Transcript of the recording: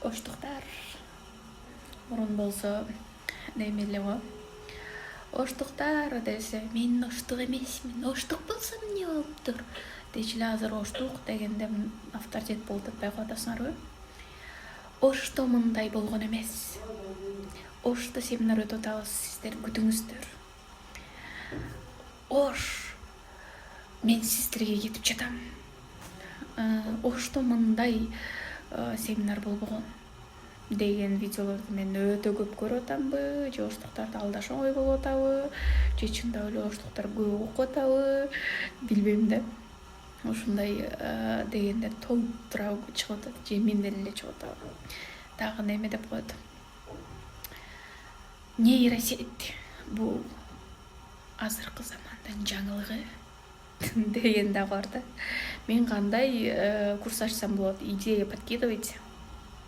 Оштуктар. Мурун болсо немеле го. Оштуктар десе мен оштук эмесмин. Оштук болсом эмне болуптур? Дечиле азыр оштук дегенде авторитет болуп атпай атасыңарбы? Ошто мындай болгон эмес. Ошто семинар өтүп атабыз, сиздер күтүңүздөр. Ош. Мен сиздерге кетип жатам. Ошто мындай семинар болбогон деген видеолорду мен өтө көп көрүп атамбы, же оштуктарды алдашан ой болуп атабы, же чындап эле оштуктар көп окуп атабы, билбейм да. Ушундай дегенде толтура чыгып атат, же мен эле чыгып атабы. Дагы неме деп коет. Нейросеть бул азыркы замандын жаңылыгы деген да бар да. Мен кандай курс ачсам болот? Идея подкидывайте.